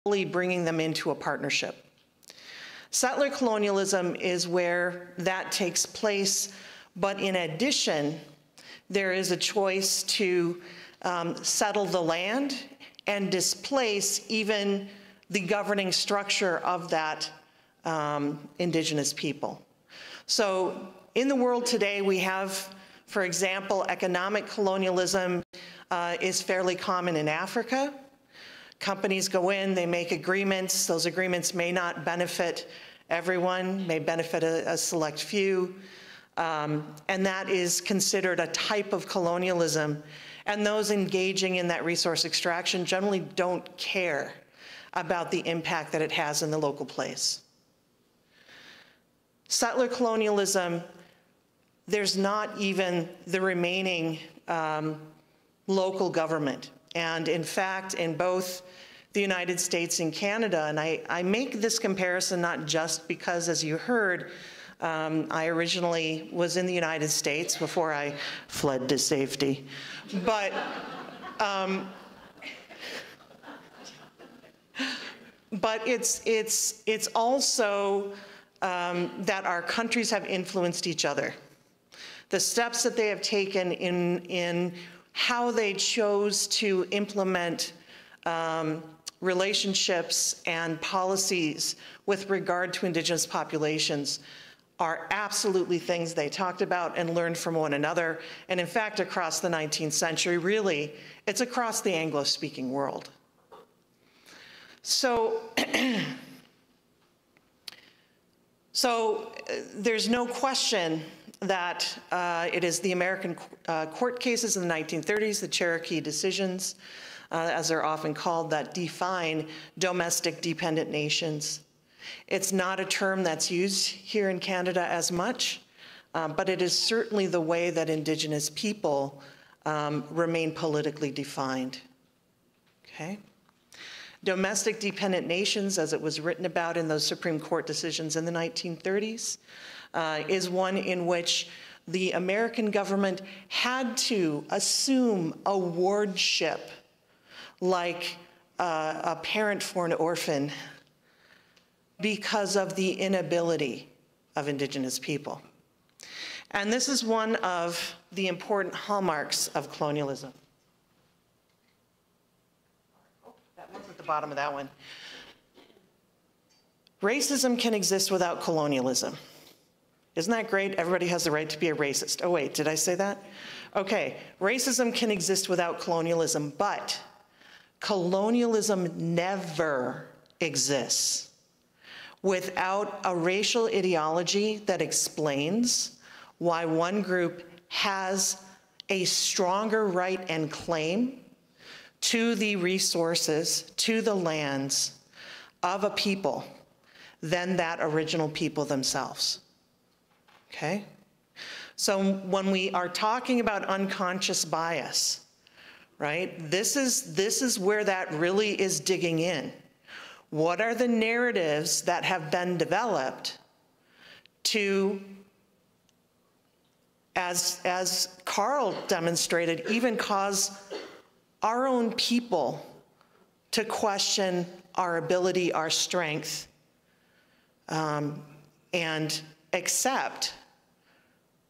bringing them into a partnership. Settler colonialism is where that takes place, but in addition, there is a choice to settle the land and displace even the governing structure of that indigenous people. So in the world today, we have, for example, economic colonialism is fairly common in Africa. Companies go in, they make agreements. Those agreements may not benefit everyone, may benefit a select few. And that is considered a type of colonialism. And those engaging in that resource extraction generally don't care about the impact that it has in the local place. Settler colonialism, there's not even the remaining local government. And in fact, in both the United States and Canada, and I make this comparison not just because, as you heard, I originally was in the United States before I fled to safety, but it's also that our countries have influenced each other. The steps that they have taken in how they chose to implement relationships and policies with regard to Indigenous populations are absolutely things they talked about and learned from one another. And in fact, across the 19th century, really, it's across the Anglo-speaking world. So, there's no question that it is the American court cases in the 1930s, the Cherokee decisions, as they're often called, that define domestic dependent nations. It's not a term that's used here in Canada as much, but it is certainly the way that Indigenous people remain politically defined. Okay? Domestic dependent nations, as it was written about in those Supreme Court decisions in the 1930s, is one in which the American government had to assume a wardship like a parent for an orphan because of the inability of Indigenous people. And this is one of the important hallmarks of colonialism. Oh, that one's at the bottom of that one. Racism can exist without colonialism. Isn't that great? Everybody has the right to be a racist. Oh wait, did I say that? Okay, racism can exist without colonialism, but colonialism never exists without a racial ideology that explains why one group has a stronger right and claim to the resources, to the lands of a people than that original people themselves. Okay? So when we are talking about unconscious bias, right, this is where that really is digging in. What are the narratives that have been developed to, as Carl demonstrated, even cause our own people to question our ability, our strength, and accept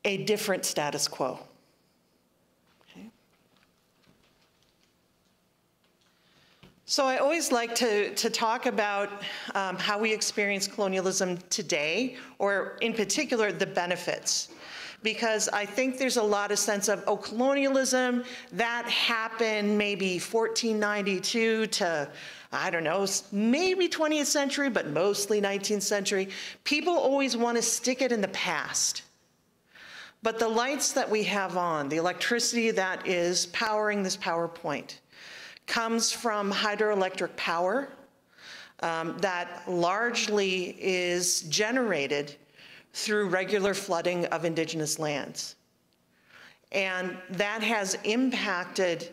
a different status quo? Okay. So I always like to talk about how we experience colonialism today, or in particular, the benefits. Because I think there's a lot of sense of, oh, colonialism, that happened maybe 1492 to, I don't know, maybe 20th century, but mostly 19th century. People always want to stick it in the past. But the lights that we have on, the electricity that is powering this PowerPoint, comes from hydroelectric power that largely is generated through regular flooding of Indigenous lands. And that has impacted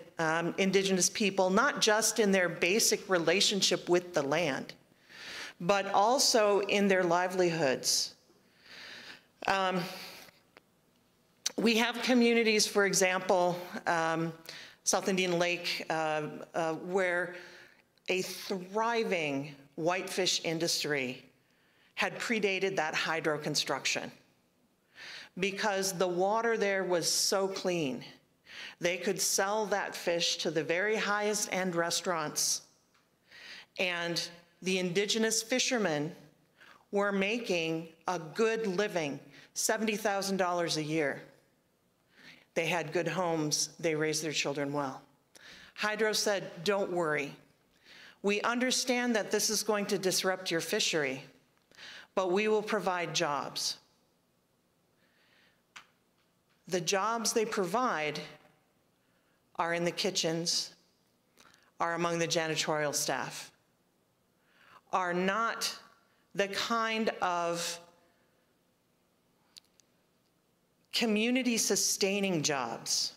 Indigenous people, not just in their basic relationship with the land, but also in their livelihoods. We have communities, for example, South Indian Lake, where a thriving whitefish industry had predated that hydro construction, because the water there was so clean. They could sell that fish to the very highest end restaurants, and the indigenous fishermen were making a good living, $70,000 a year. They had good homes, they raised their children well. Hydro said, don't worry. We understand that this is going to disrupt your fishery, but we will provide jobs. The jobs they provide are in the kitchens, are among the janitorial staff, are not the kind of community-sustaining jobs,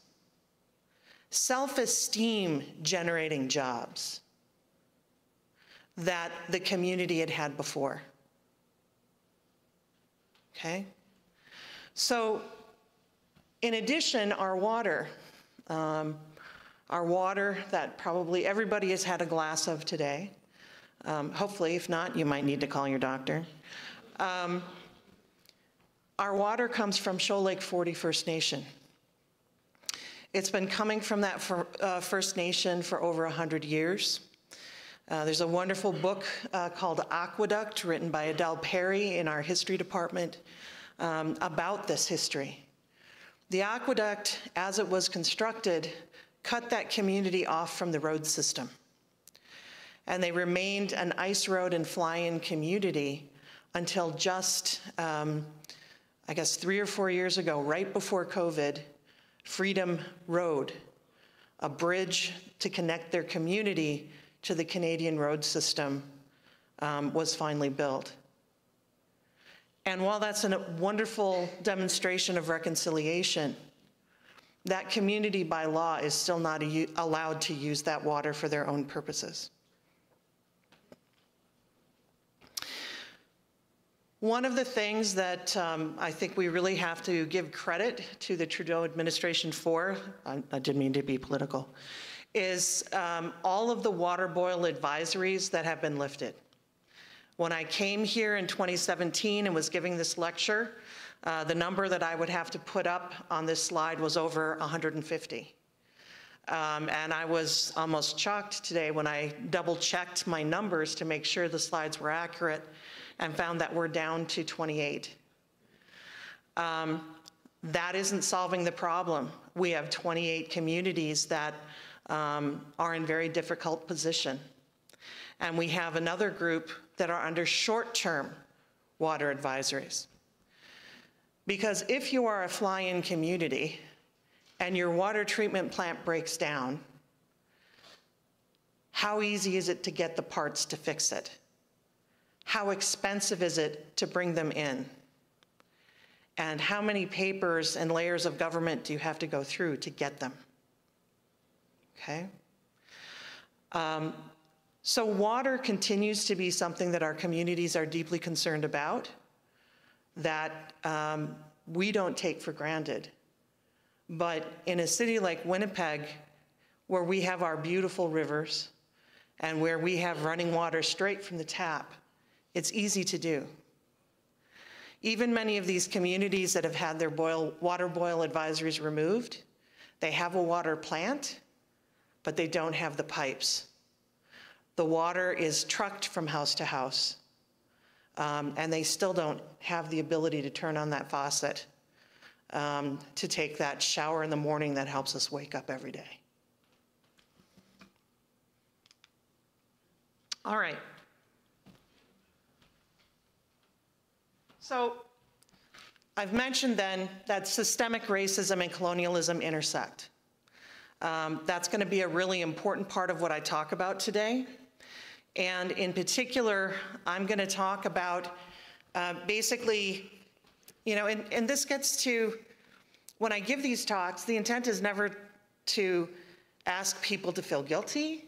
self-esteem generating jobs that the community had had before. Okay? So, in addition, our water that probably everybody has had a glass of today, hopefully, if not, you might need to call your doctor. Our water comes from Shoal Lake 40 First Nation. It's been coming from that First Nation for over 100 years. There's a wonderful book called Aqueduct, written by Adele Perry in our history department, about this history. The aqueduct, as it was constructed, cut that community off from the road system. And they remained an ice road and fly-in community until just, I guess 3 or 4 years ago, right before COVID, Freedom Road, a bridge to connect their community to the Canadian road system, was finally built. And while that's a wonderful demonstration of reconciliation, that community by law is still not allowed to use that water for their own purposes. One of the things that I think we really have to give credit to the Trudeau administration for, I didn't mean to be political, is all of the water boil advisories that have been lifted. When I came here in 2017 and was giving this lecture, the number that I would have to put up on this slide was over 150. And I was almost shocked today when I double-checked my numbers to make sure the slides were accurate and found that we're down to 28. That isn't solving the problem. We have 28 communities that are in very difficult position. And we have another group that are under short-term water advisories. Because if you are a fly-in community and your water treatment plant breaks down, how easy is it to get the parts to fix it? How expensive is it to bring them in? And how many papers and layers of government do you have to go through to get them? Okay? So water continues to be something that our communities are deeply concerned about, that we don't take for granted. But in a city like Winnipeg, where we have our beautiful rivers and where we have running water straight from the tap, it's easy to do. Even many of these communities that have had their water boil advisories removed, they have a water plant, but they don't have the pipes. The water is trucked from house to house, and they still don't have the ability to turn on that faucet to take that shower in the morning that helps us wake up every day. All right. So I've mentioned then that systemic racism and colonialism intersect. That's going to be a really important part of what I talk about today. And in particular, I'm going to talk about basically, you know, and this gets to, when I give these talks, the intent is never to ask people to feel guilty.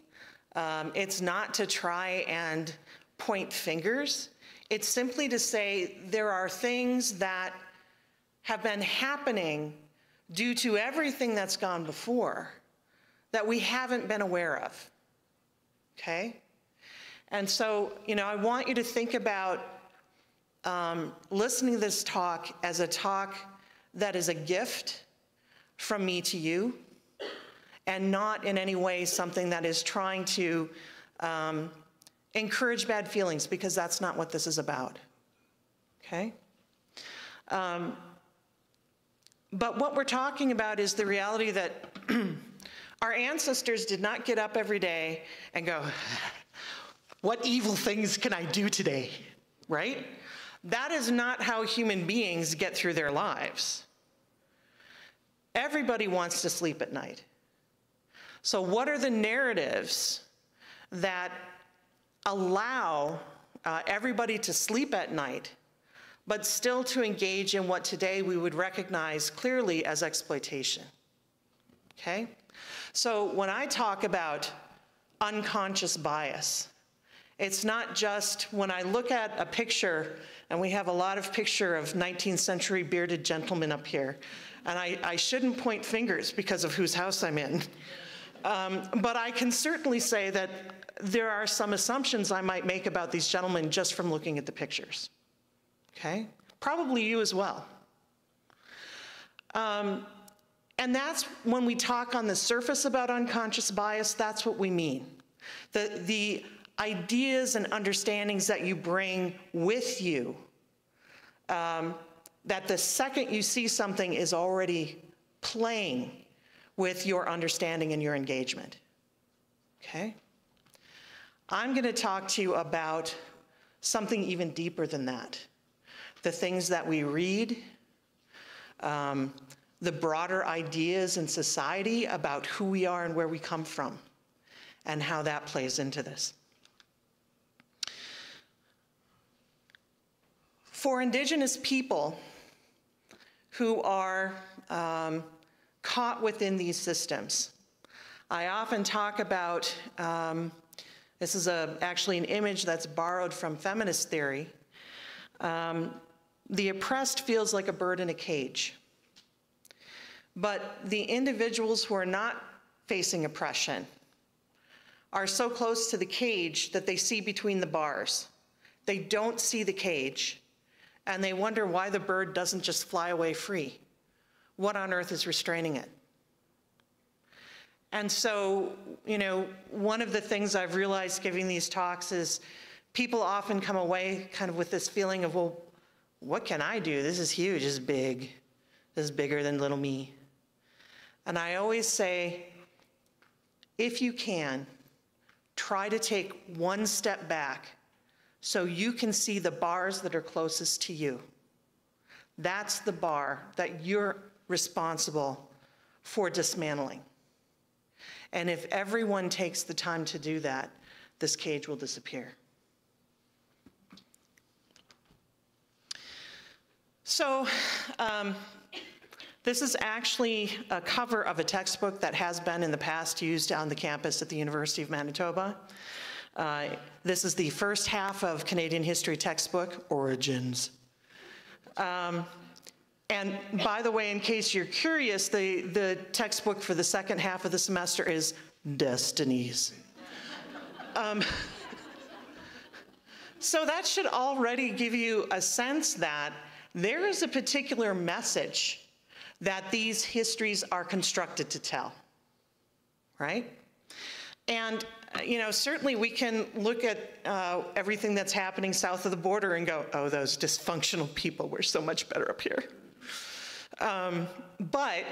It's not to try and point fingers. It's simply to say there are things that have been happening due to everything that's gone before that we haven't been aware of, okay? And so, I want you to think about listening to this talk as a talk that is a gift from me to you, and not in any way something that is trying to encourage bad feelings, because that's not what this is about, okay? But what we're talking about is the reality that our ancestors did not get up every day and go, what evil things can I do today, right? That is not how human beings get through their lives. Everybody wants to sleep at night. So what are the narratives that allow everybody to sleep at night, but still to engage in what today we would recognize clearly as exploitation? Okay? So when I talk about unconscious bias, it's not just when I look at a picture, and we have a lot of picture of 19th century bearded gentlemen up here, and I shouldn't point fingers because of whose house I'm in. But I can certainly say that there are some assumptions I might make about these gentlemen just from looking at the pictures, okay? Probably you as well. And that's when we talk on the surface about unconscious bias, that's what we mean. The ideas and understandings that you bring with you, that the second you see something is already playing with your understanding and your engagement, okay? I'm gonna talk to you about something even deeper than that. The things that we read, the broader ideas in society about who we are and where we come from, and how that plays into this. For Indigenous people who are caught within these systems, I often talk about, this is actually an image that's borrowed from feminist theory. The oppressed feels like a bird in a cage. But the individuals who are not facing oppression are so close to the cage that they see between the bars. They don't see the cage, and they wonder why the bird doesn't just fly away free. What on earth is restraining it? And so, one of the things I've realized giving these talks is people often come away kind of with this feeling of, well, what can I do? This is huge, this is big. This is bigger than little me. And I always say, if you can, try to take one step back so you can see the bars that are closest to you. That's the bar that you're responsible for dismantling. And if everyone takes the time to do that, this cage will disappear. So, this is actually a cover of a textbook that has been in the past used on the campus at the University of Manitoba. This is the first half of Canadian history textbook, Origins. And by the way, in case you're curious, the textbook for the second half of the semester is Destinies. So that should already give you a sense that there is a particular message that these histories are constructed to tell, right? And certainly we can look at everything that's happening south of the border and go, oh, those dysfunctional people were so much better up here. But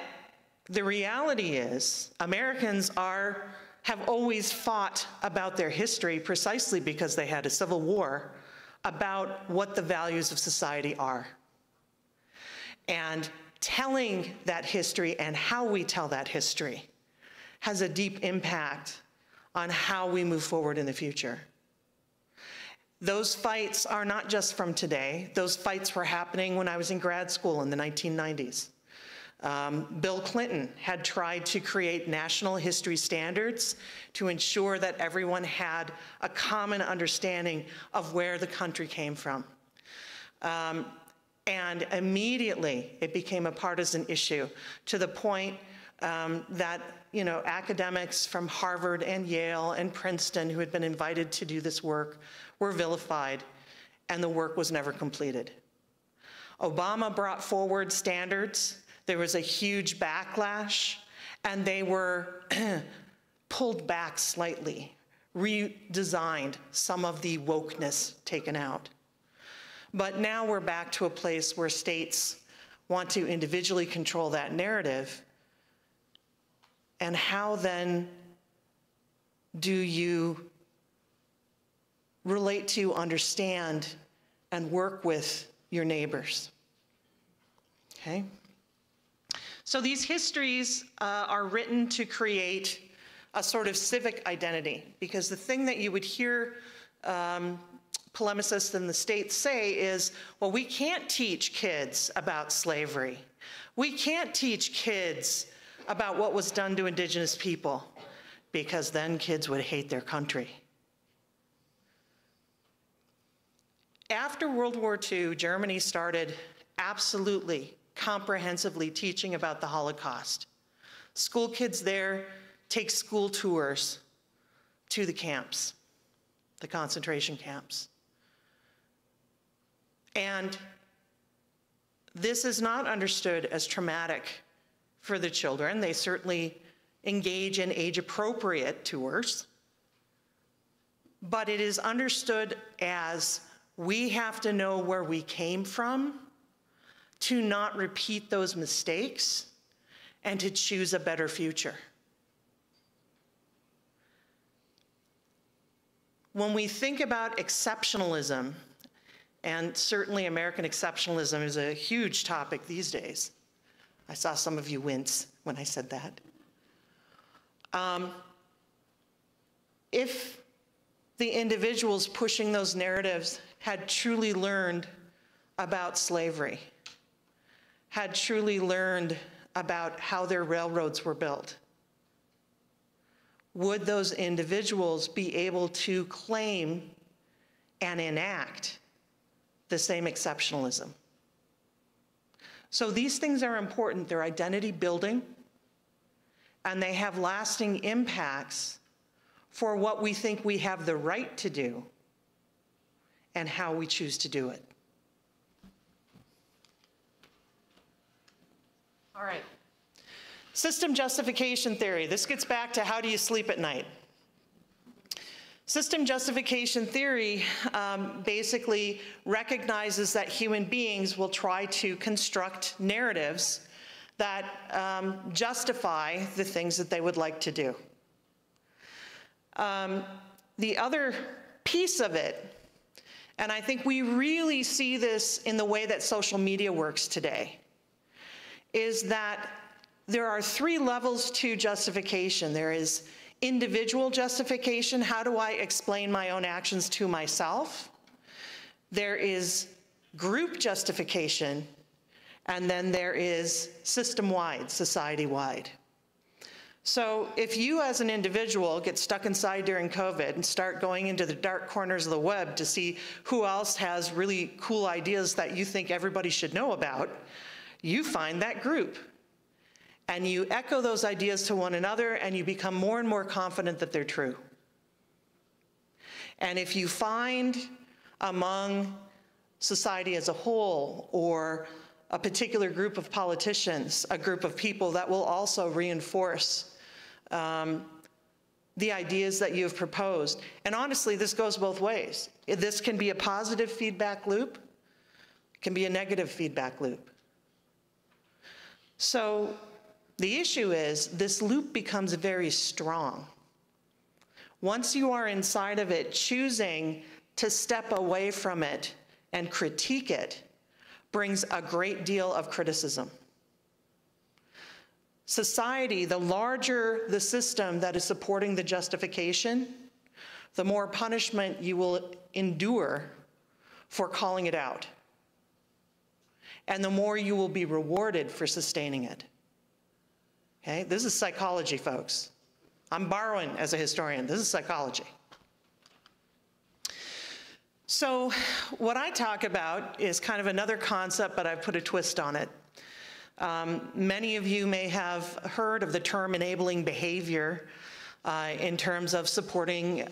the reality is Americans have always fought about their history precisely because they had a civil war about what the values of society are. And telling that history and how we tell that history has a deep impact on how we move forward in the future. Those fights are not just from today. Those fights were happening when I was in grad school in the 1990s. Bill Clinton had tried to create national history standards to ensure that everyone had a common understanding of where the country came from. And immediately it became a partisan issue to the point that academics from Harvard and Yale and Princeton who had been invited to do this work were vilified, and the work was never completed. Obama brought forward standards. There was a huge backlash, and they were pulled back slightly, redesigned, some of the wokeness taken out. But now we're back to a place where states want to individually control that narrative. And how then do you relate to, understand, and work with your neighbors? Okay? So these histories are written to create a sort of civic identity, because the thing that you would hear polemicists in the States say is, well, we can't teach kids about slavery. We can't teach kids about what was done to indigenous people, because then kids would hate their country. After World War II, Germany started absolutely, comprehensively teaching about the Holocaust. School kids there take school tours to the camps, the concentration camps. And this is not understood as traumatic for the children. They certainly engage in age-appropriate tours, but it is understood as we have to know where we came from to not repeat those mistakes and to choose a better future. When we think about exceptionalism, and certainly American exceptionalism is a huge topic these days. I saw some of you wince when I said that. If the individuals pushing those narratives had truly learned about slavery, had truly learned about how their railroads were built, would those individuals be able to claim and enact the same exceptionalism? So these things are important. They're identity building, and they have lasting impacts for what we think we have the right to do and how we choose to do it. All right. System justification theory. This gets back to how do you sleep at night? System justification theory basically recognizes that human beings will try to construct narratives that justify the things that they would like to do. The other piece of it, and I think we really see this in the way that social media works today, is that there are 3 levels to justification. There is individual justification. How do I explain my own actions to myself? There is group justification, and then there is system-wide, society-wide. So if you as an individual get stuck inside during COVID and start going into the dark corners of the web to see who else has really cool ideas that you think everybody should know about, you find that group. And you echo those ideas to one another, and you become more and more confident that they're true. And if you find among society as a whole, or a particular group of politicians, a group of people that will also reinforce the ideas that you've proposed, and honestly, this goes both ways. This can be a positive feedback loop, it can be a negative feedback loop. So the issue is this loop becomes very strong. Once you are inside of it, choosing to step away from it and critique it brings a great deal of criticism. Society, the larger the system that is supporting the justification, the more punishment you will endure for calling it out, and the more you will be rewarded for sustaining it. Okay, this is psychology, folks. I'm borrowing as a historian. This is psychology. So what I talk about is kind of another concept, but I've put a twist on it. Many of you may have heard of the term enabling behavior in terms of supporting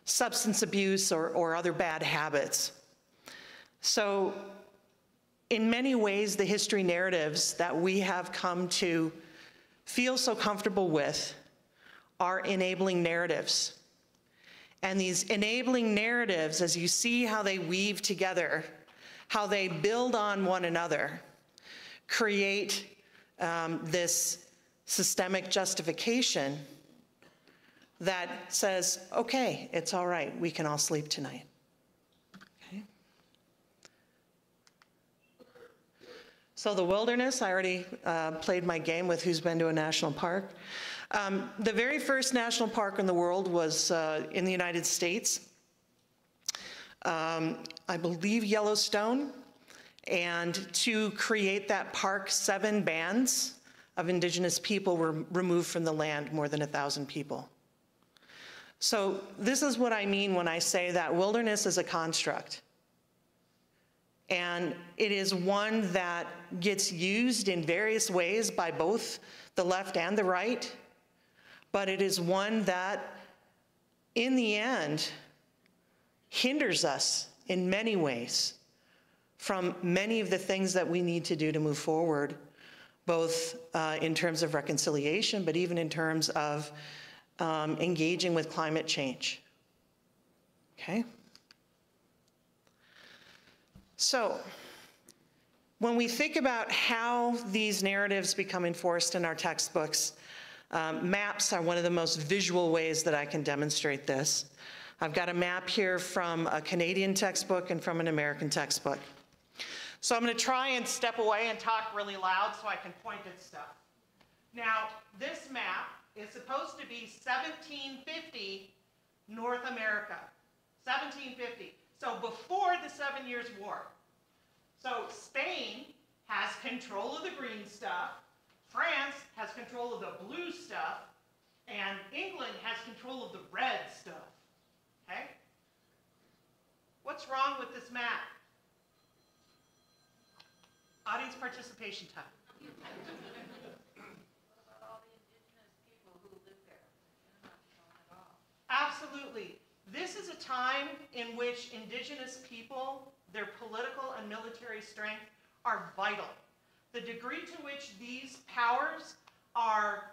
substance abuse or other bad habits. So in many ways, the history narratives that we have come to feel so comfortable with are enabling narratives. And these enabling narratives, as you see how they weave together, how they build on one another, create this systemic justification that says, okay, it's all right, we can all sleep tonight. Okay. So the wilderness, I already played my game with who's been to a national park. The very first national park in the world was in the United States. I believe Yellowstone. And to create that park, 7 bands of indigenous people were removed from the land, more than 1,000 people. So this is what I mean when I say that wilderness is a construct. And it is one that gets used in various ways by both the left and the right, but it is one that, in the end, hinders us in many ways from many of the things that we need to do to move forward, both in terms of reconciliation, but even in terms of engaging with climate change. Okay? So, when we think about how these narratives become enforced in our textbooks, maps are one of the most visual ways that I can demonstrate this. I've got a map here from a Canadian textbook and from an American textbook. So I'm going to try and step away and talk really loud so I can point at stuff. Now, this map is supposed to be 1750 North America. 1750. So before the 7 Years' War. So Spain has control of the green stuff, France has control of the blue stuff, and England has control of the red stuff. Okay? What's wrong with this map? Audience participation time. What about all the indigenous people who live there? They're not shown at all. Absolutely. This is a time in which indigenous people, their political and military strength, are vital. The degree to which these powers are,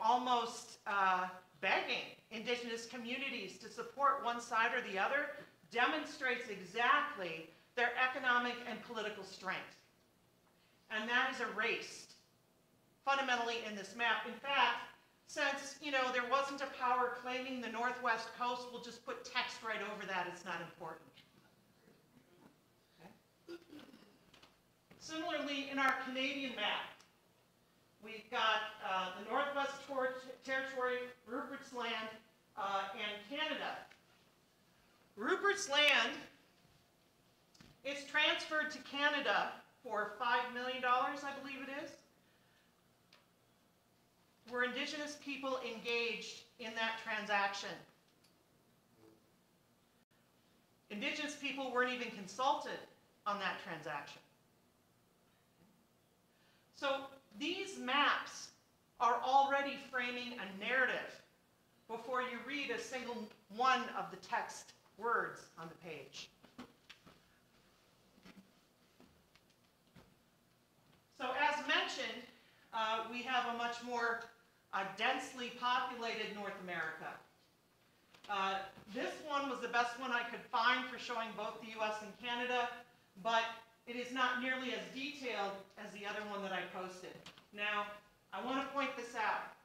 almost begging indigenous communities to support one side or the other demonstrates exactly their economic and political strength. And that is erased fundamentally in this map. In fact, since there wasn't a power claiming the Northwest coast, we'll just put text right over that. It's not important. Okay. Similarly, in our Canadian map, we've got the Northwest Territory, Rupert's Land, and Canada. Rupert's Land is transferred to Canada for $5 million, I believe it is. Were indigenous people engaged in that transaction? Indigenous people weren't even consulted on that transaction. So these maps are already framing a narrative before you read a single one of the text words on the page. So as mentioned, we have a much more densely populated North America. This one was the best one I could find for showing both the US and Canada, but it is not nearly as detailed as the other one that I posted. Now, I want to point this out.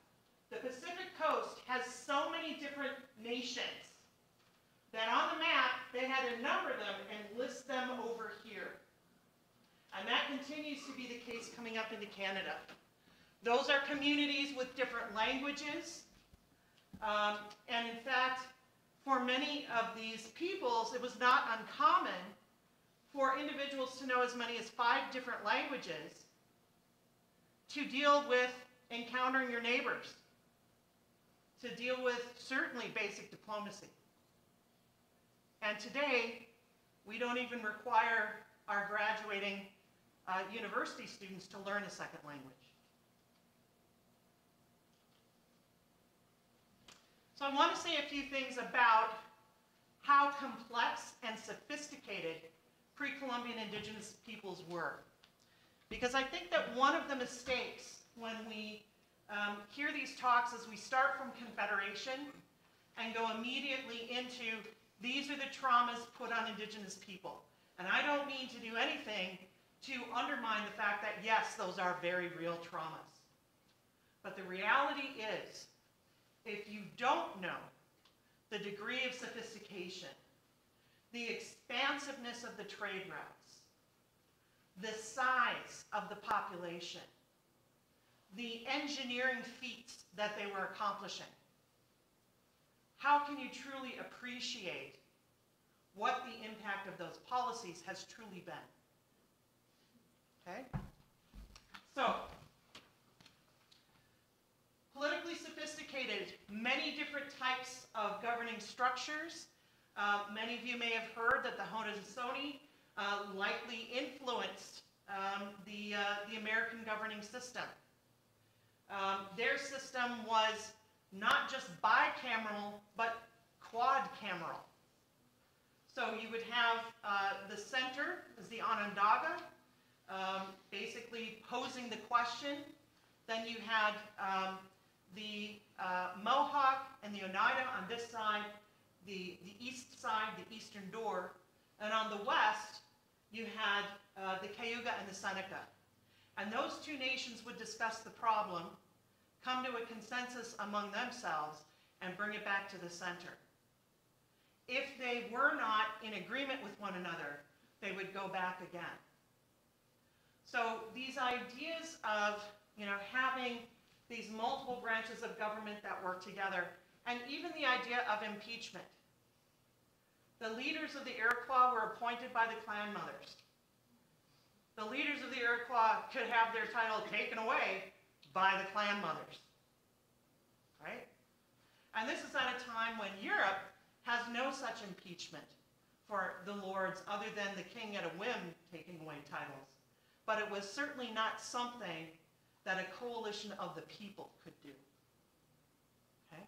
The Pacific Coast has so many different nations that on the map, they had to number them and list them over here. And that continues to be the case coming up into Canada. Those are communities with different languages. And in fact, for many of these peoples, it was not uncommon for individuals to know as many as 5 different languages to deal with encountering your neighbors, to deal with certainly basic diplomacy. And today, we don't even require our graduating university students to learn a second language. So I want to say a few things about how complex and sophisticated pre-Columbian indigenous peoples were. Because I think that one of the mistakes when we hear these talks is we start from Confederation and go immediately into these are the traumas put on indigenous people. And I don't mean to do anything to undermine the fact that yes, those are very real traumas. But the reality is, if you don't know the degree of sophistication, the expansiveness of the trade routes, the size of the population, the engineering feats that they were accomplishing, how can you truly appreciate what the impact of those policies has truly been? Okay? So, politically sophisticated, many different types of governing structures. Many of you may have heard that the Haudenosaunee likely influenced the American governing system. Their system was not just bicameral, but quadcameral. So you would have the center as the Onondaga, basically posing the question. Then you had the Mohawk and the Oneida on this side, the east side, the eastern door, and on the west you had the Cayuga and the Seneca. And those two nations would discuss the problem, come to a consensus among themselves, and bring it back to the center. If they were not in agreement with one another, they would go back again. So these ideas of having these multiple branches of government that work together, and even the idea of impeachment. The leaders of the Iroquois were appointed by the clan mothers. The leaders of the Iroquois could have their title taken away by the clan mothers, right? And this is at a time when Europe has no such impeachment for the lords other than the king at a whim taking away titles. But it was certainly not something that a coalition of the people could do. Okay?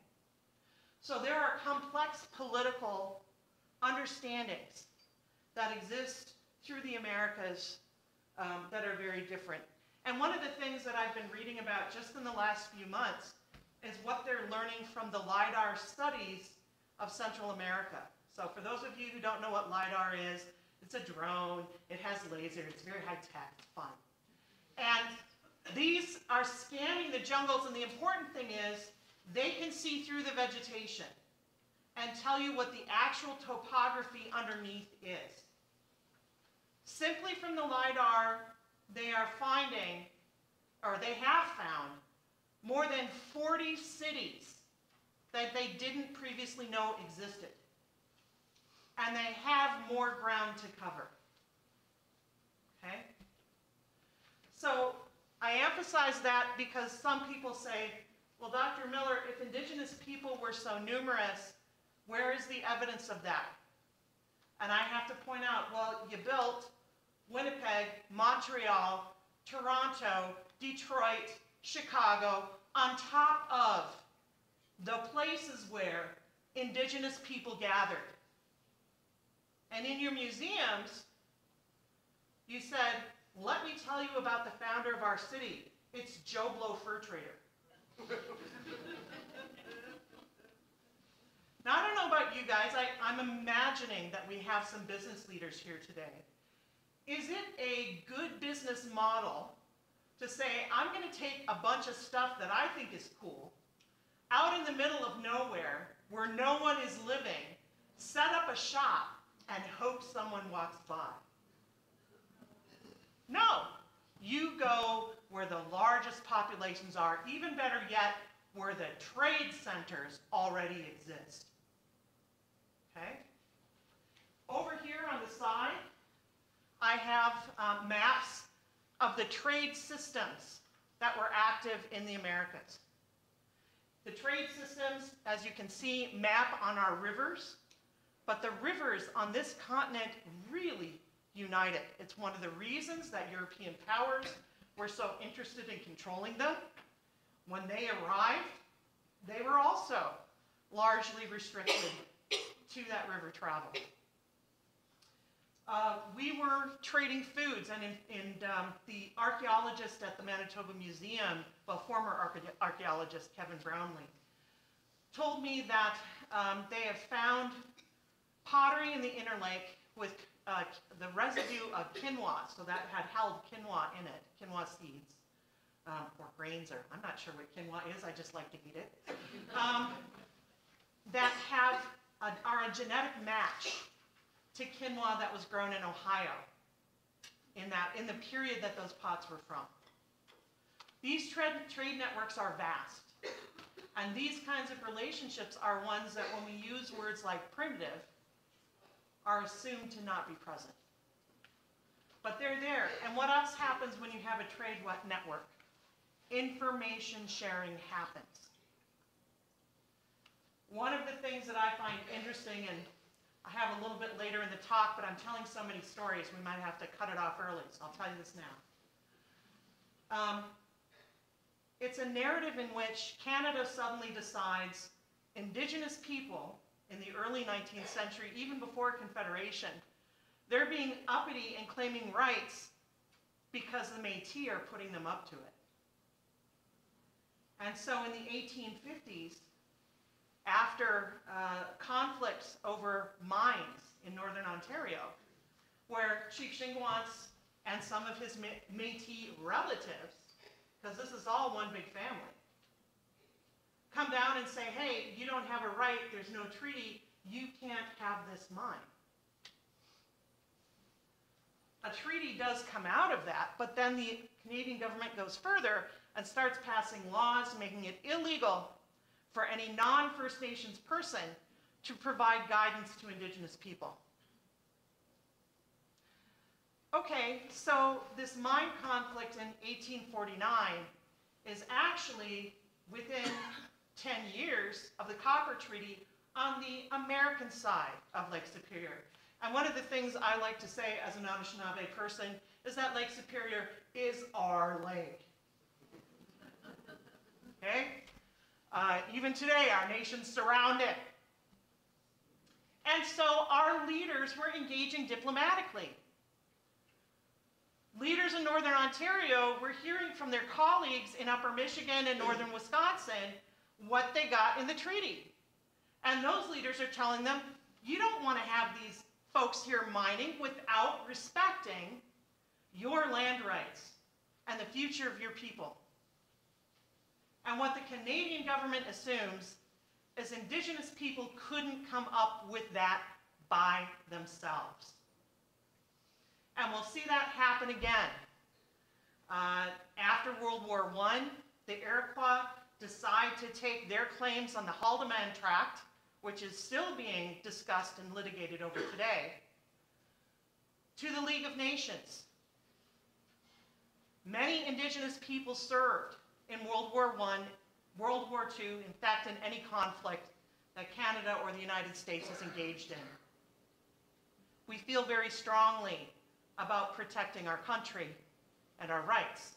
So there are complex political understandings that exist through the Americas that are very different. And one of the things that I've been reading about just in the last few months is what they're learning from the LIDAR studies of Central America. So for those of you who don't know what LIDAR is, it's a drone, it has lasers, it's very high tech, it's fun. And these are scanning the jungles, and the important thing is they can see through the vegetation and tell you what the actual topography underneath is. Simply from the LIDAR, they are finding, or they have found, more than 40 cities that they didn't previously know existed. And they have more ground to cover. Okay? So I emphasize that because some people say, well, Dr. Miller, if indigenous people were so numerous, where is the evidence of that? And I have to point out, well, you built Winnipeg, Montreal, Toronto, Detroit, Chicago, on top of the places where indigenous people gathered. And in your museums, you said, let me tell you about the founder of our city. It's Joe Blow Fur Trader. Now, I don't know about you guys. I'm imagining that we have some business leaders here today. Is it a good business model to say, I'm going to take a bunch of stuff that I think is cool, out in the middle of nowhere, where no one is living, set up a shop, and hope someone walks by? No. You go where the largest populations are, even better yet, where the trade centers already exist. Okay? Over here on the side, I have maps of the trade systems that were active in the Americas. The trade systems, as you can see, map on our rivers, but the rivers on this continent really united. It's one of the reasons that European powers were so interested in controlling them. When they arrived, they were also largely restricted to that river travel. We were trading foods, and the archaeologist at the Manitoba Museum, well, former archaeologist Kevin Brownlee, told me that they have found pottery in the Inner Lake with the residue of quinoa, so that had held quinoa in it, quinoa seeds, or grains, or I'm not sure what quinoa is, I just like to eat it, that are a genetic match to quinoa that was grown in Ohio in the period that those pots were from. These trade networks are vast, and these kinds of relationships are ones that when we use words like primitive, are assumed to not be present. But they're there, and what else happens when you have a trade network? Information sharing happens. One of the things that I find interesting, and I have a little bit later in the talk, but I'm telling so many stories, we might have to cut it off early, so I'll tell you this now. It's a narrative in which Canada suddenly decides Indigenous people in the early 19th century, even before Confederation, they're being uppity and claiming rights because the Métis are putting them up to it. And so in the 1850s, after conflicts over mines in northern Ontario, where Chief Shingwants and some of his Métis relatives, because this is all one big family, come down and say, hey, you don't have a right, there's no treaty, you can't have this mine. A treaty does come out of that, but then the Canadian government goes further and starts passing laws making it illegal for any non-First Nations person to provide guidance to Indigenous people. Okay, so this mine conflict in 1849 is actually within 10 years of the Copper Treaty on the American side of Lake Superior. And one of the things I like to say as an Anishinaabe person is that Lake Superior is our lake. Okay? Even today, our nations surround it. And so our leaders were engaging diplomatically. Leaders in Northern Ontario were hearing from their colleagues in Upper Michigan and Northern Wisconsin what they got in the treaty. And those leaders are telling them, you don't want to have these folks here mining without respecting your land rights and the future of your people. And what the Canadian government assumes is Indigenous people couldn't come up with that by themselves. And we'll see that happen again. After World War I, the Iroquois decide to take their claims on the Haldimand Tract, which is still being discussed and litigated over today, to the League of Nations. Many Indigenous people served in World War I, World War II, in fact, in any conflict that Canada or the United States is engaged in. We feel very strongly about protecting our country and our rights.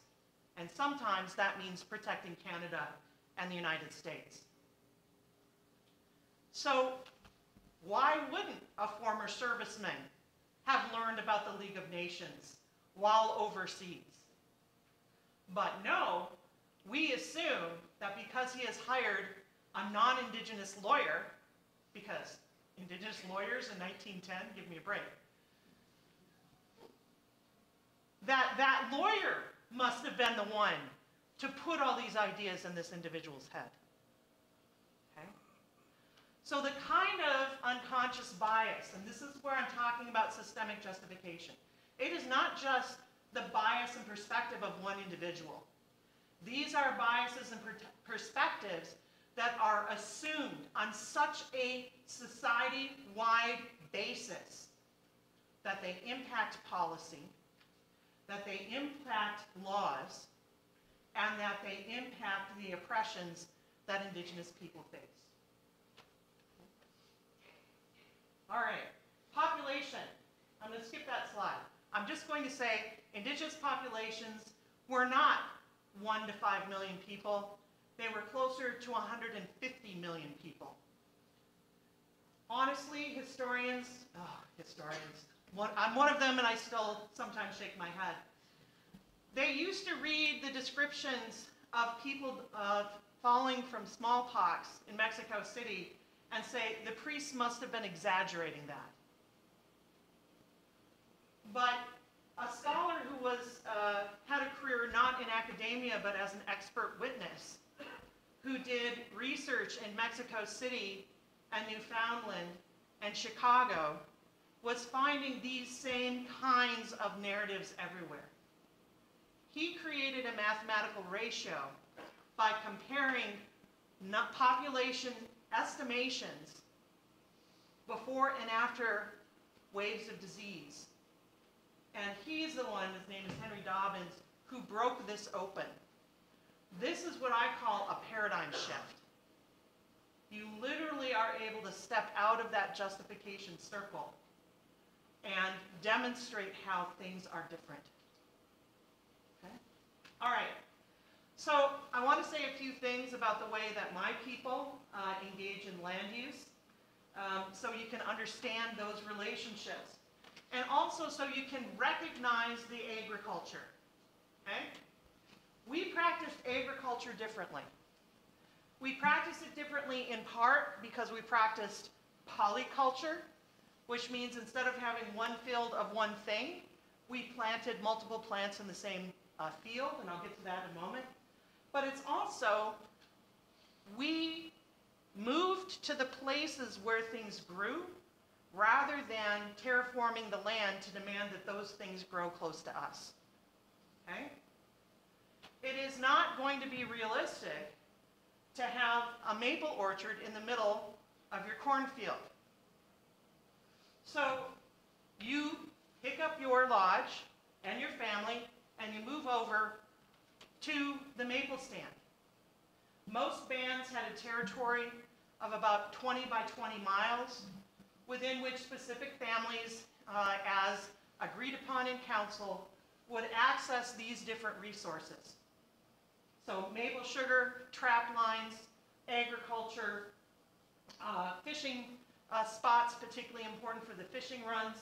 And sometimes that means protecting Canada and the United States. So why wouldn't a former serviceman have learned about the League of Nations while overseas? But no, we assume that because he has hired a non-Indigenous lawyer, because Indigenous lawyers in 1910, give me a break, that lawyer must have been the one to put all these ideas in this individual's head. Okay? So the kind of unconscious bias, and this is where I'm talking about systemic justification. It is not just the bias and perspective of one individual. These are biases and perspectives that are assumed on such a society-wide basis that they impact policy, that they impact laws, and that they impact the oppressions that Indigenous people face. All right, population. I'm going to skip that slide. I'm just going to say indigenous populations were not 1 to 5 million people. They were closer to 150 million people. Honestly, historians, I'm one of them and I still sometimes shake my head. They used to read the descriptions of people falling from smallpox in Mexico City and say the priests must have been exaggerating that. But a scholar who had a career not in academia but as an expert witness, who did research in Mexico City and Newfoundland and Chicago, was finding these same kinds of narratives everywhere. He created a mathematical ratio by comparing population estimations before and after waves of disease. And he's the one, his name is Henry Dobbins, who broke this open. This is what I call a paradigm shift. You literally are able to step out of that justification circle and demonstrate how things are different. Okay? All right. So I want to say a few things about the way that my people engage in land use, so you can understand those relationships. And also so you can recognize the agriculture. Okay? We practice agriculture differently. We practice it differently in part because we practiced polyculture, which means instead of having one field of one thing, we planted multiple plants in the same field, and I'll get to that in a moment. But it's also, we moved to the places where things grew rather than terraforming the land to demand that those things grow close to us. Okay? It is not going to be realistic to have a maple orchard in the middle of your cornfield. So you pick up your lodge and your family and you move over to the maple stand. Most bands had a territory of about 20 by 20 miles within which specific families, as agreed upon in council, would access these different resources. So maple sugar, trap lines, agriculture, fishing spots, particularly important for the fishing runs.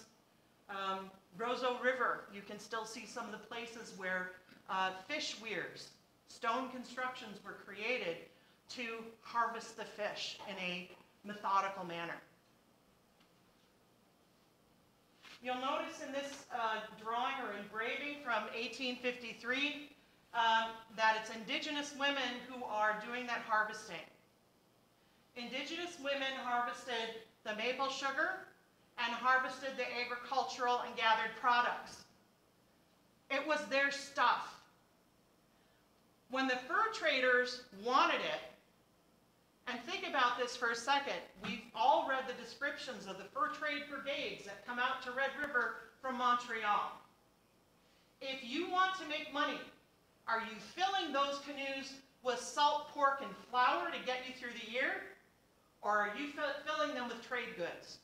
Roseau River, you can still see some of the places where fish weirs, stone constructions were created to harvest the fish in a methodical manner. You'll notice in this drawing or engraving from 1853 that it's indigenous women who are doing that harvesting. Indigenous women harvested the maple sugar and harvested the agricultural and gathered products. It was their stuff. When the fur traders wanted it, and think about this for a second, we've all read the descriptions of the fur trade brigades that come out to Red River from Montreal. If you want to make money, are you filling those canoes with salt pork and flour to get you through the year? Or are you filling them with trade goods?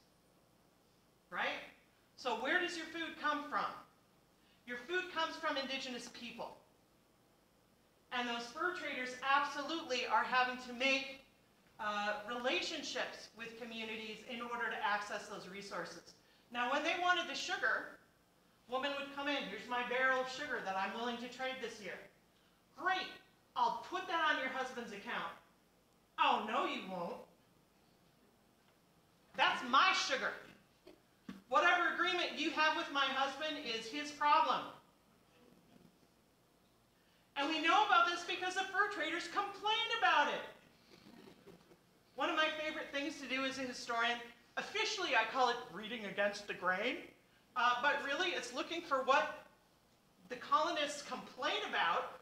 Right? So where does your food come from? Your food comes from indigenous people. And those fur traders absolutely are having to make relationships with communities in order to access those resources. Now, when they wanted the sugar, woman would come in, here's my barrel of sugar that I'm willing to trade this year. Great, I'll put that on your husband's account. Oh, no, you won't. That's my sugar. Whatever agreement you have with my husband is his problem. And we know about this because the fur traders complained about it. One of my favorite things to do as a historian, officially I call it reading against the grain, but really it's looking for what the colonists complain about,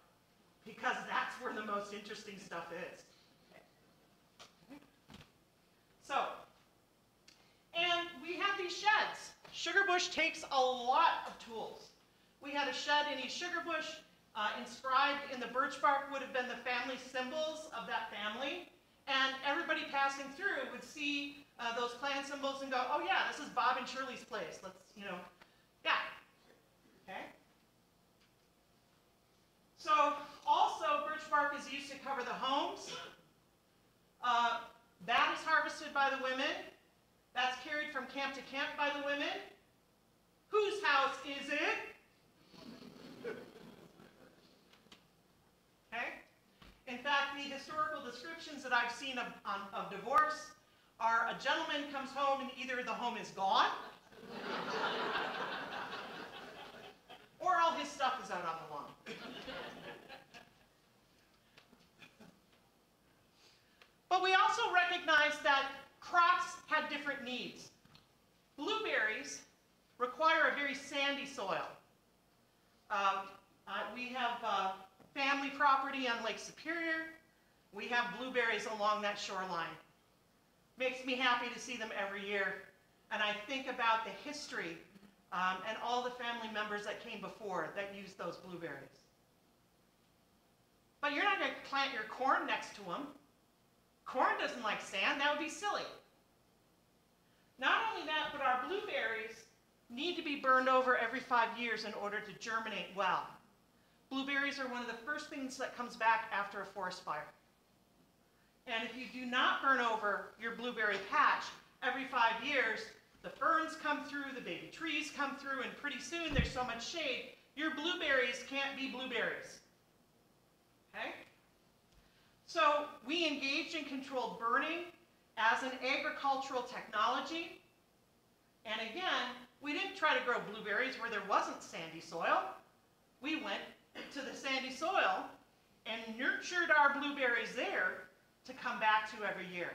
because that's where the most interesting stuff is. So, and we have these sheds. Sugarbush takes a lot of tools. We had a shed in East Sugarbush. Inscribed in the birch bark would have been the family symbols of that family. And everybody passing through would see those clan symbols and go, oh yeah, this is Bob and Shirley's place. Let's, yeah. Okay? So also, birch bark is used to cover the homes. That is harvested by the women. That's carried from camp to camp by the women. Whose house is it? Okay? In fact, the historical descriptions that I've seen of divorce are a gentleman comes home and either the home is gone or all his stuff is out on the lawn. But we also recognize that crops had different needs. Blueberries require a very sandy soil. We have family property on Lake Superior. We have blueberries along that shoreline. Makes me happy to see them every year. And I think about the history and all the family members that came before that used those blueberries. But you're not going to plant your corn next to them. Corn doesn't like sand. That would be silly. Not only that, but our blueberries need to be burned over every 5 years in order to germinate well. Blueberries are one of the first things that comes back after a forest fire. And if you do not burn over your blueberry patch every 5 years, the ferns come through, the baby trees come through, and pretty soon there's so much shade, your blueberries can't be blueberries. Okay? So we engaged in controlled burning as an agricultural technology. And again, we didn't try to grow blueberries where there wasn't sandy soil. We went to the sandy soil and nurtured our blueberries there to come back to every year.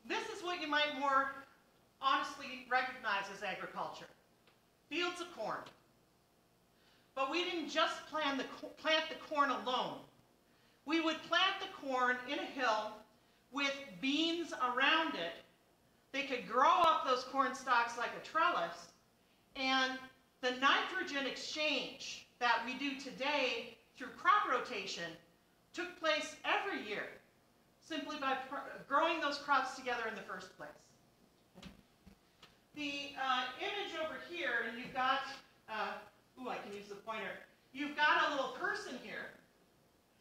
This is what you might more honestly recognize as agriculture. Fields of corn. But we didn't just plant the corn alone. We would plant the corn in a hill with beans around it. They could grow up those corn stalks like a trellis, and the nitrogen exchange that we do today through crop rotation took place every year simply by growing those crops together in the first place. The image over here, and you've got, I can use the pointer. You've got a little person here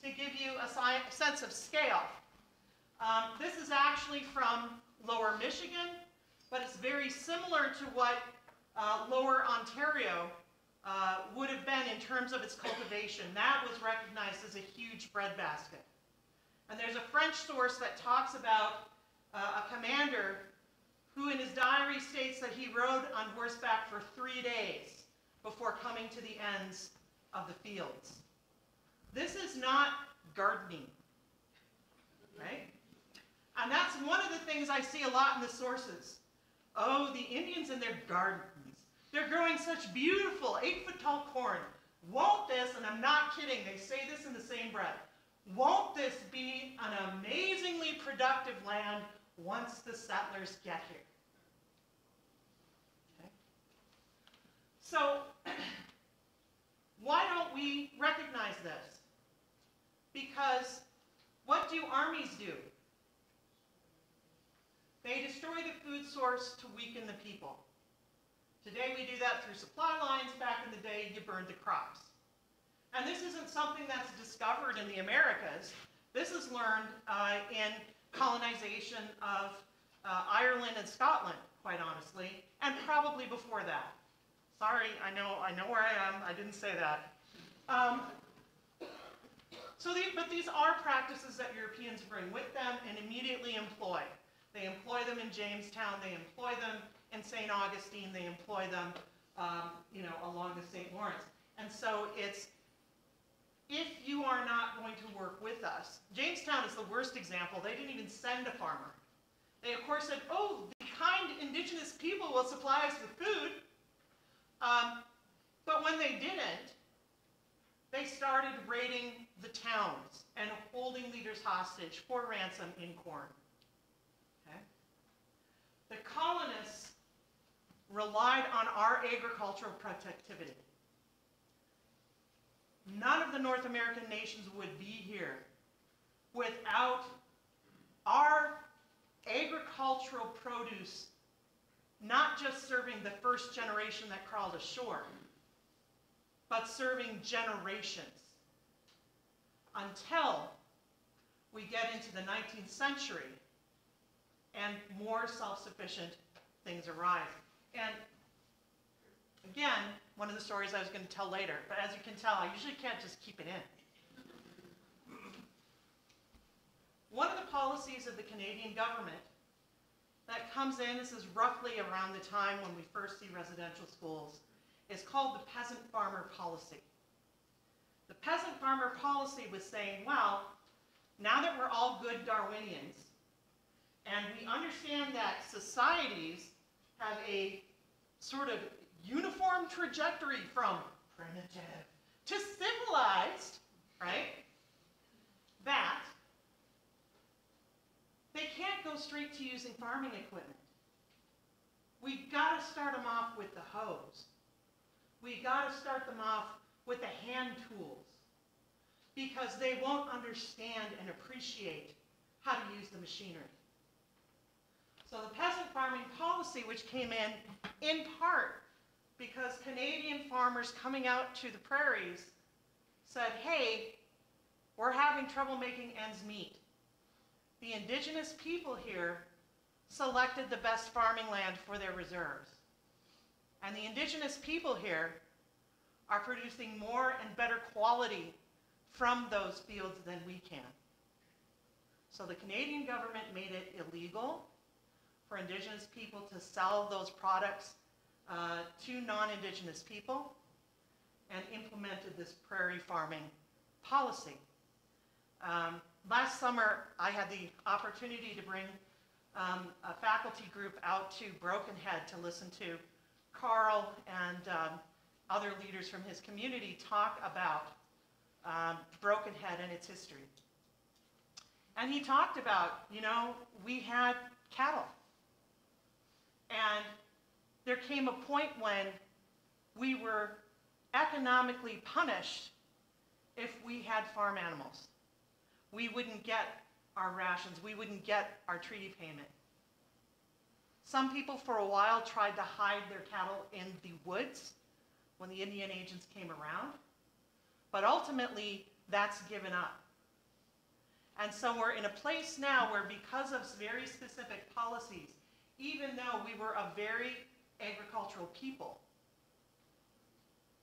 to give you a sense of scale. This is actually from Lower Michigan, but it's very similar to what Lower Ontario would have been in terms of its cultivation. That was recognized as a huge breadbasket. And there's a French source that talks about a commander who in his diary states that he rode on horseback for 3 days before coming to the ends of the fields. This is not gardening, right? And that's one of the things I see a lot in the sources. Oh, the Indians and their gardens. They're growing such beautiful 8-foot-tall corn. Won't this, and I'm not kidding, they say this in the same breath, won't this be an amazingly productive land once the settlers get here? Okay. So, why don't we recognize this? Because what do armies do? They destroy the food source to weaken the people. Today we do that through supply lines. Back in the day, you burned the crops. And this isn't something that's discovered in the Americas. This is learned in colonization of Ireland and Scotland, quite honestly, and probably before that. Sorry, I know where I am. I didn't say that. But these are practices that Europeans bring with them and immediately employ. They employ them in Jamestown. They employ them in St. Augustine. They employ them, along the St. Lawrence. And so it's, if you are not going to work with us, Jamestown is the worst example. They didn't even send a farmer. They, of course, said, oh, the kind indigenous people will supply us with food. But when they didn't, they started raiding the towns and holding leaders hostage for ransom in corn. Okay? The colonists relied on our agricultural productivity. None of the North American nations would be here without our agricultural produce not just serving the first generation that crawled ashore, but serving generations until we get into the 19th century and more self-sufficient things arise. And again, one of the stories I was going to tell later, but as you can tell, I usually can't just keep it in. One of the policies of the Canadian government that comes in, this is roughly around the time when we first see residential schools, is called the peasant farmer policy. The peasant farmer policy was saying, well, now that we're all good Darwinians, and we understand that societies have a sort of uniform trajectory from primitive to civilized, right? That they can't go straight to using farming equipment. We got to start them off with the hose. We got to start them off with the hand tools, because they won't understand and appreciate how to use the machinery. So the peasant farming policy, which came in part because Canadian farmers coming out to the prairies said, hey, we're having trouble making ends meet. The indigenous people here selected the best farming land for their reserves. And the indigenous people here are producing more and better quality from those fields than we can. So the Canadian government made it illegal for indigenous people to sell those products to non-indigenous people, and implemented this prairie farming policy. Last summer, I had the opportunity to bring a faculty group out to Broken Head to listen to Carl and other leaders from his community talk about Broken Head and its history. And he talked about, you know, we had cattle. And there came a point when we were economically punished if we had farm animals. We wouldn't get our rations. We wouldn't get our treaty payment. Some people for a while tried to hide their cattle in the woods when the Indian agents came around. But ultimately, that's given up. And so we're in a place now where, because of very specific policies, even though we were a very agricultural people,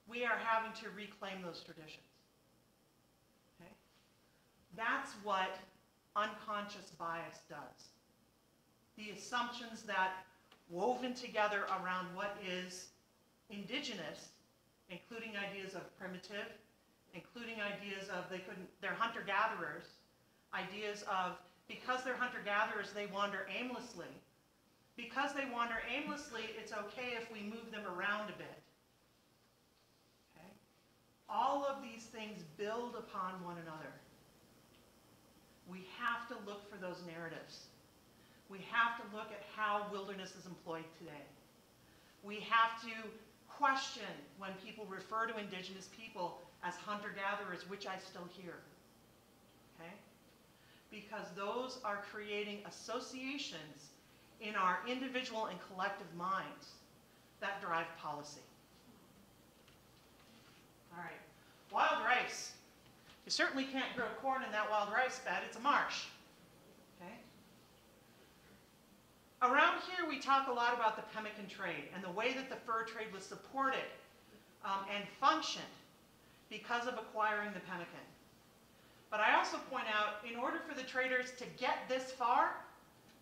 we are having to reclaim those traditions. Okay? That's what unconscious bias does. The assumptions that woven together around what is indigenous, including ideas of primitive, including ideas of they're hunter-gatherers, ideas of because they're hunter-gatherers, they wander aimlessly. Because they wander aimlessly, it's okay if we move them around a bit. Okay? All of these things build upon one another. We have to look for those narratives. We have to look at how wilderness is employed today. We have to question when people refer to indigenous people as hunter-gatherers, which I still hear. Okay? Because those are creating associations in our individual and collective minds that drive policy. All right, wild rice. You certainly can't grow corn in that wild rice bed. It's a marsh. Okay? Around here, we talk a lot about the pemmican trade and the way that the fur trade was supported and functioned because of acquiring the pemmican. But I also point out, in order for the traders to get this far,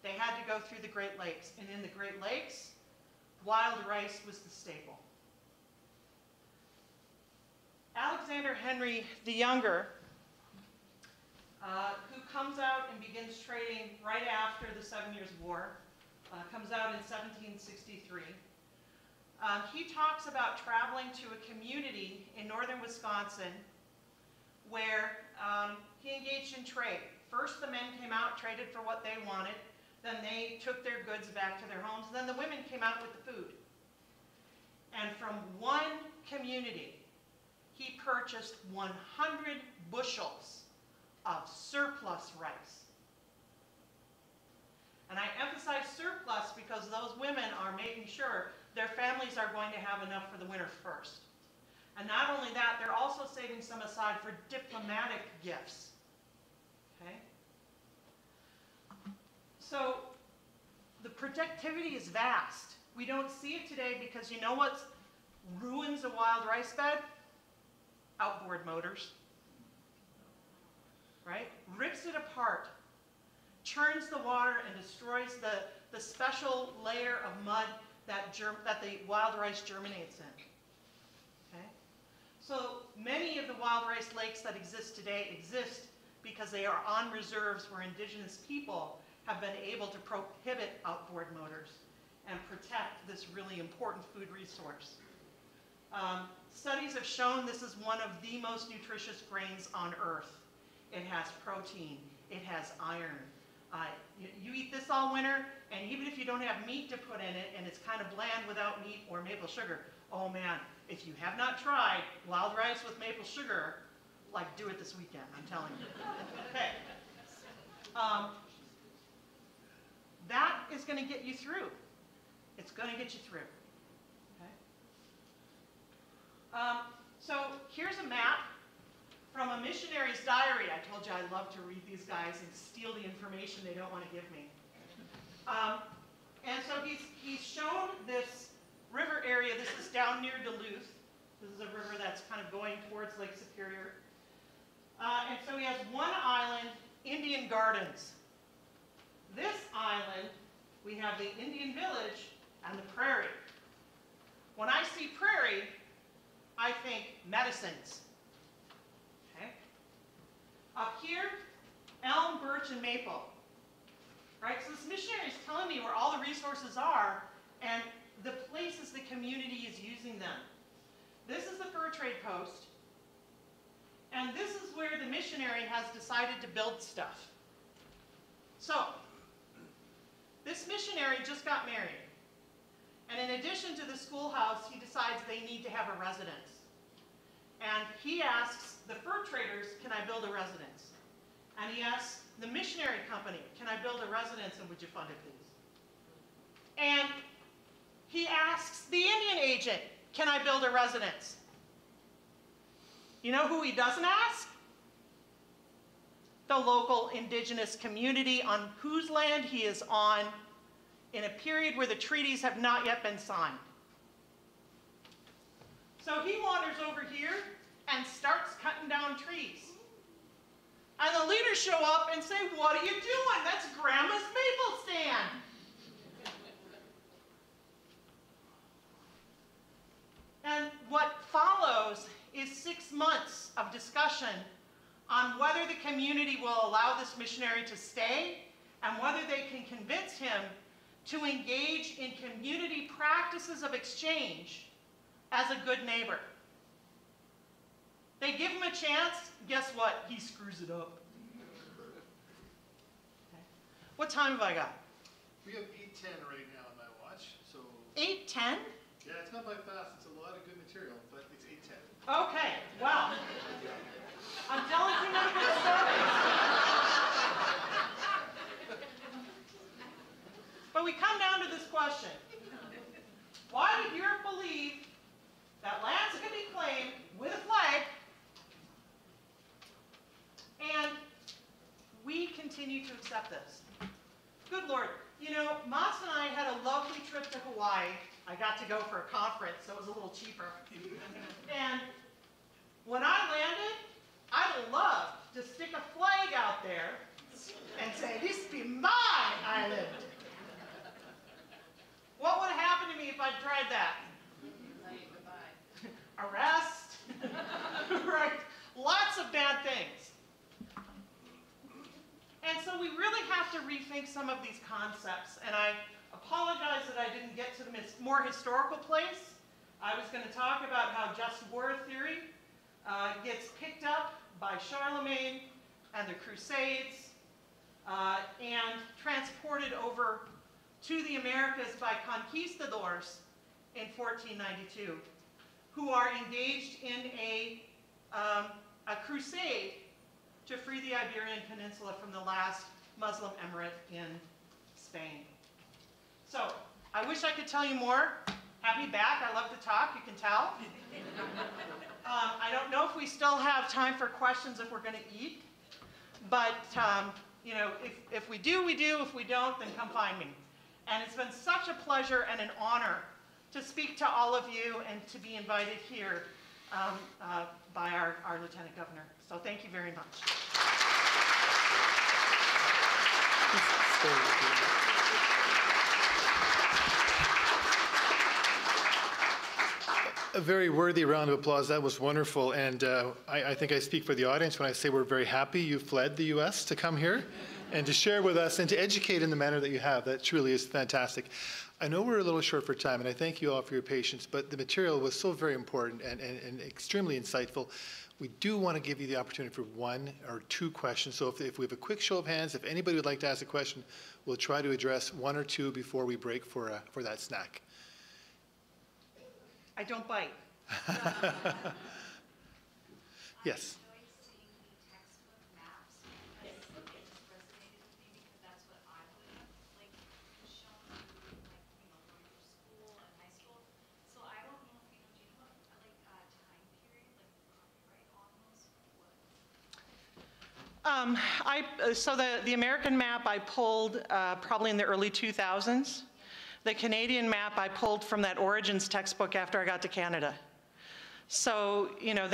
they had to go through the Great Lakes. And in the Great Lakes, wild rice was the staple. Alexander Henry the Younger, who comes out and begins trading right after the 7 Years' War, comes out in 1763. He talks about traveling to a community in northern Wisconsin where he engaged in trade. First, the men came out, traded for what they wanted. Then they took their goods back to their homes. Then the women came out with the food. And from one community, he purchased 100 bushels of surplus rice. And I emphasize surplus because those women are are making sure their families are going to have enough for the winter first. And not only that, they're also saving some aside for diplomatic gifts. Okay? So the productivity is vast. We don't see it today because you know what ruins a wild rice bed? Outboard motors. Right? Rips it apart, churns the water, and destroys the special layer of mud that the wild rice germinates in. Okay? So many of the wild rice lakes that exist today exist because they are on reserves where indigenous people have been able to prohibit outboard motors and protect this really important food resource. Studies have shown this is one of the most nutritious grains on earth. It has protein, it has iron. You eat this all winter, and even if you don't have meat to put in it, and it's kind of bland without meat or maple sugar, oh man, if you have not tried wild rice with maple sugar, like do it this weekend, I'm telling you. Okay. That is going to get you through. It's going to get you through. Okay. So here's a map from a missionary's diary. I told you I love to read these guys and steal the information they don't want to give me. And so he's shown this river area. This is down near Duluth. This is a river that's kind of going towards Lake Superior. And so he has one island, Indian Gardens. This island, we have the Indian village and the prairie. When I see prairie, I think medicines. Okay? Up here, elm, birch, and maple. Right? So this missionary is telling me where all the resources are and the places the community is using them. This is the fur trade post. And this is where the missionary has decided to build stuff. So, this missionary just got married. And in addition to the schoolhouse, he decides they need to have a residence. And he asks the fur traders, can I build a residence? And he asks the missionary company, can I build a residence and would you fund it, please? And he asks the Indian agent, can I build a residence? You know who he doesn't ask? The local indigenous community on whose land he is on in a period where the treaties have not yet been signed. So he wanders over here and starts cutting down trees. And the leaders show up and say, what are you doing? That's Grandma's maple stand. And what follows is 6 months of discussion on whether the community will allow this missionary to stay and whether they can convince him to engage in community practices of exchange as a good neighbor. They give him a chance, guess what? He screws it up. Okay. What time have I got? We have 8:10 right now on my watch, so... 8:10? Yeah, it's not by fast, it's a lot of good material, but it's 8:10. Okay, well, I'm telling too many good stories. But we come down to this question. Why did Europe believe that lands could be claimed with a flag, and we continue to accept this? Good Lord. You know, Mas and I had a lovely trip to Hawaii. I got to go for a conference, so it was a little cheaper. And when I landed, I'd love to stick a flag out there and say, this be my island. What would have happened to me if I'd tried that? Arrest, right? Lots of bad things. And so we really have to rethink some of these concepts. And I apologize that I didn't get to the more historical place. I was going to talk about how just war theory gets picked up by Charlemagne and the Crusades and transported over to the Americas by conquistadors in 1492, who are engaged in a crusade to free the Iberian Peninsula from the last Muslim emirate in Spain. So I wish I could tell you more. Happy back. I love to talk. You can tell. I don't know if we still have time for questions if we're going to eat. But, you know, if we do, we do. If we don't, then come find me. And it's been such a pleasure and an honor to speak to all of you and to be invited here by our Lieutenant Governor. So thank you very much. A very worthy round of applause. That was wonderful. And I think I speak for the audience when I say we're very happy you fled the U.S. to come here and to share with us and to educate in the manner that you have. That truly is fantastic. I know we're a little short for time, and I thank you all for your patience, but the material was so very important and extremely insightful. We do want to give you the opportunity for one or two questions. So if we have a quick show of hands, if anybody would like to ask a question, we'll try to address one or two before we break for that snack. I don't bite. Yes. So the American map I pulled probably in the early 2000s. The Canadian map I pulled from that Origins textbook after I got to Canada. So, you know,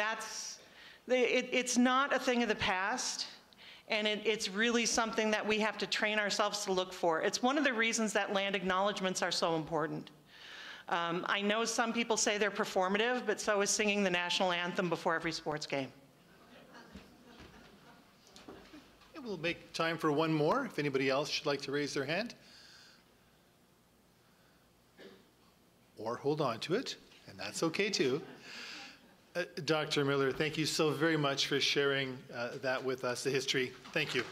it's not a thing of the past, and it's really something that we have to train ourselves to look for. It's one of the reasons that land acknowledgements are so important. I know some people say they're performative, but so is singing the national anthem before every sports game. We'll make time for one more, if anybody else would like to raise their hand. Or hold on to it, and that's okay too. Dr. Miller, thank you so very much for sharing that with us, the history. Thank you.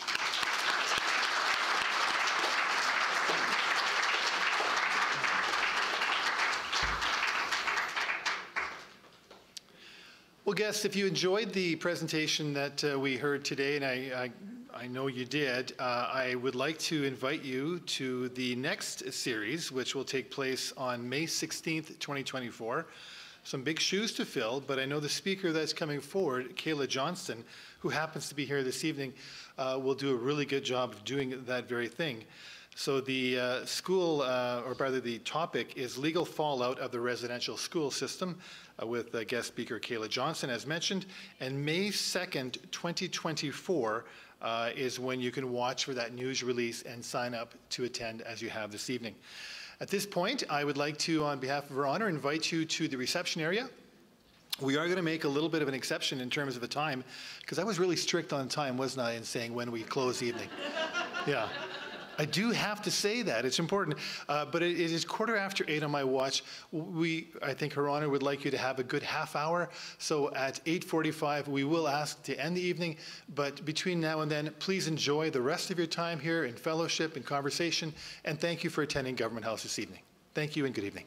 Well, guests, if you enjoyed the presentation that we heard today, and I know you did, I would like to invite you to the next series, which will take place on May 16th, 2024. Some big shoes to fill, but I know the speaker that's coming forward, Kayla Johnston, who happens to be here this evening, will do a really good job of doing that very thing. So the or rather the topic is legal fallout of the residential school system with guest speaker Kayla Johnston, as mentioned. And May 2nd, 2024 is when you can watch for that news release and sign up to attend as you have this evening. At this point, I would like to, on behalf of Her Honor, invite you to the reception area. We are going to make a little bit of an exception in terms of the time, because I was really strict on time, wasn't I, in saying when we close the evening? Yeah. I do have to say that. It's important. But it is 8:15 on my watch. I think Her Honor would like you to have a good half hour. So at 8:45, we will ask to end the evening. But between now and then, please enjoy the rest of your time here in fellowship and conversation. And thank you for attending Government House this evening. Thank you and good evening.